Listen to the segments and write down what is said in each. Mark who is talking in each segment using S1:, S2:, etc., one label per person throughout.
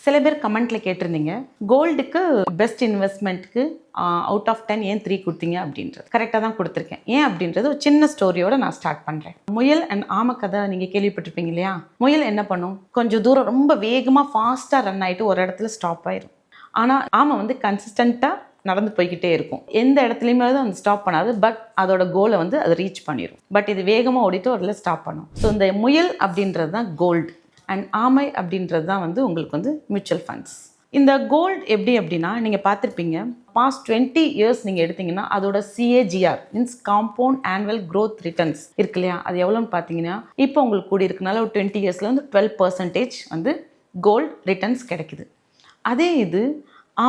S1: சில பேர் கமெண்ட்ல கேட்டிருந்தீங்க கோல்டுக்கு பெஸ்ட் இன்வெஸ்ட்மெண்ட்க்கு அவுட் ஆஃப் 10 ஏன் 3 கொடுத்தீங்க அப்படின்றது கரெக்டாக தான் கொடுத்துருக்கேன். ஏன் அப்படின்றது ஒரு சின்ன ஸ்டோரியோட நான் ஸ்டார்ட் பண்ணுறேன். முயல் அண்ட் ஆமை கதை நீங்கள் கேள்விப்பட்டிருப்பீங்க இல்லையா? முயல் என்ன பண்ணும், கொஞ்சம் தூரம் ரொம்ப வேகமாக ஃபாஸ்ட்டாக ரன் ஆகிட்டு ஒரு இடத்துல ஸ்டாப் ஆயிரும். ஆனால் ஆமை வந்து கன்சிஸ்டண்ட்டாக நடந்து போய்கிட்டே இருக்கும். எந்த இடத்துலையுமே அது ஸ்டாப் பண்ணாது. பட் அதோட கோலை வந்து அது ரீச் பண்ணிடும். பட் இது வேகமாக ஓடிட்டு ஒரு இடத்துல ஸ்டாப் பண்ணும். ஸோ இந்த முயல் அப்படின்றது தான் கோல்டு அண்ட் ஆமை அப்படின்றது தான் வந்து உங்களுக்கு வந்து மியூச்சுவல் ஃபண்ட்ஸ். இந்த கோல்டு எப்படி அப்படின்னா நீங்கள் பார்த்துருப்பீங்க, பாஸ்ட் 20 இயர்ஸ் நீங்கள் எடுத்தீங்கன்னா அதோட CAGR means compound annual growth returns இருக்கு இல்லையா, அது எவ்வளோன்னு பார்த்தீங்கன்னா இப்போ உங்களுக்கு கூடி இருக்கனால ஒரு 20 இயர்ஸில் வந்து 12% வந்து கோல்டு ரிட்டர்ன்ஸ் கிடைக்குது. அதே இது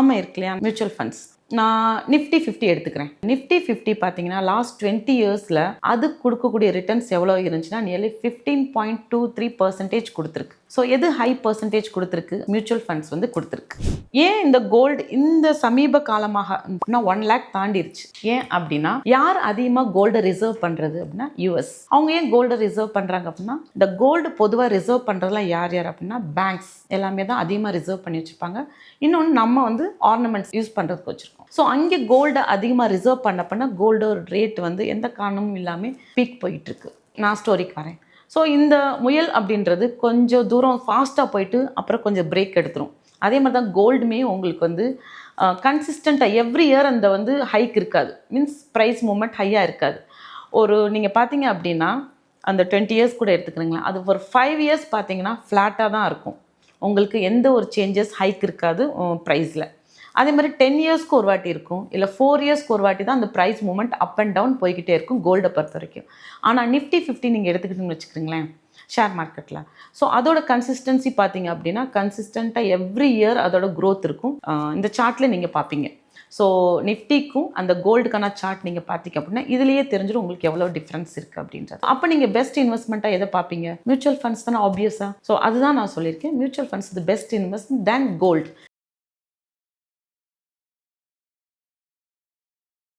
S1: ஆமை இருக்கு இல்லையா, மியூச்சுவல் ஃபண்ட்ஸ், நான் நிஃப்டி 50 எடுத்துக்கிறேன். நிஃப்டி 50 பார்த்தீங்கன்னா லாஸ்ட் 20 இயர்ஸில் அது கொடுக்கக்கூடிய ரிட்டர்ன்ஸ் எவ்வளோ இருந்துச்சுன்னா நியர்லி 15.23% கொடுத்துருக்கு. ஸோ எது ஹை பர்சன்டேஜ் கொடுத்துருக்கு? மியூச்சுவல் ஃபண்ட்ஸ் வந்து கொடுத்துருக்கு. ஏன் இந்த கோல்டு இந்த சமீப காலமாக 1 lakh தாண்டிருச்சு? ஏன் அப்படின்னா யார் அதிகமாக கோல்டை ரிசர்வ் பண்ணுறது அப்படின்னா US. அவங்க ஏன் கோல்டை ரிசர்வ் பண்ணுறாங்க அப்படின்னா இந்த கோல்டு பொதுவாக ரிசர்வ் பண்ணுறதுலாம் யார் அப்படின்னா பேங்க்ஸ் எல்லாமே தான் அதிகமாக ரிசர்வ் பண்ணி வச்சுருப்பாங்க. இன்னொன்று நம்ம வந்து ஆர்னமெண்ட்ஸ் யூஸ் பண்ணுறதுக்கு வச்சுருக்கோம். ஸோ அங்கே கோல்டை அதிகமாக ரிசர்வ் பண்ண கோல்டோட ரேட் வந்து எந்த காரணமும் இல்லாமல் பீக் போயிட்டுருக்கு. நான் ஸ்டோரிக்கு வரேன். ஸோ இந்த முயல் அப்படின்றது கொஞ்சம் தூரம் ஃபாஸ்ட்டாக போயிட்டு அப்புறம் கொஞ்சம் பிரேக் எடுத்துரும். அதே மாதிரி தான் கோல்டுமே உங்களுக்கு வந்து கன்சிஸ்டண்ட்டாக எவ்ரி இயர் அந்த வந்து ஹைக் இருக்காது. மீன்ஸ் ப்ரைஸ் மூமெண்ட் ஹையாக இருக்காது. ஒரு நீங்கள் பார்த்தீங்க அப்படின்னா அந்த 20 இயர்ஸ் கூட எடுத்துக்கிறீங்களா, அது ஒரு 5 இயர்ஸ் பார்த்தீங்கன்னா ஃப்ளாட்டாக தான் இருக்கும். உங்களுக்கு எந்த ஒரு சேஞ்சஸ் ஹைக் இருக்காது ப்ரைஸில். அதே மாதிரி 10 இயர்ஸ்க்கு ஒரு வாட்டி இருக்கும், இல்லை 4 இயர்ஸ்க்கு ஒரு வாட்டி தான் அந்த price movement up and down போய்கிட்டே இருக்கும் கோல்டை பொறுத்த வரைக்கும். ஆனால் நிஃப்டி 50 நீங்கள் எடுத்துக்கிட்டீங்கன்னு வச்சுக்கிறீங்களேன் ஷேர் மார்க்கெட்டில், ஸோ அதோட கன்சிஸ்டன்சி பார்த்தீங்க அப்படின்னா கன்சிஸ்டண்ட்டாக எவ்ரி இயர் அதோட க்ரோத் இருக்கும். இந்த சார்ட்டில் நீங்கள் பார்ப்பீங்க. ஸோ நிஃப்டிக்கும் அந்த கோல்டுக்கான சார்ட் நீங்கள் பார்த்தீங்க அப்படின்னா இதுலேயே தெரிஞ்சிடும் உங்களுக்கு எவ்வளோ டிஃப்ரென்ஸ் இருக்குது அப்படின்றது. அப்போ நீங்கள் பெஸ்ட் இன்வெஸ்ட்மெண்ட்டாக எதை பார்ப்பீங்க? மியூச்சுவல் ஃபண்ட்ஸ் தானே ஆப்வியஸாக. ஸோ அதுதான் நான் சொல்லியிருக்கேன், mutual funds the best investment than gold.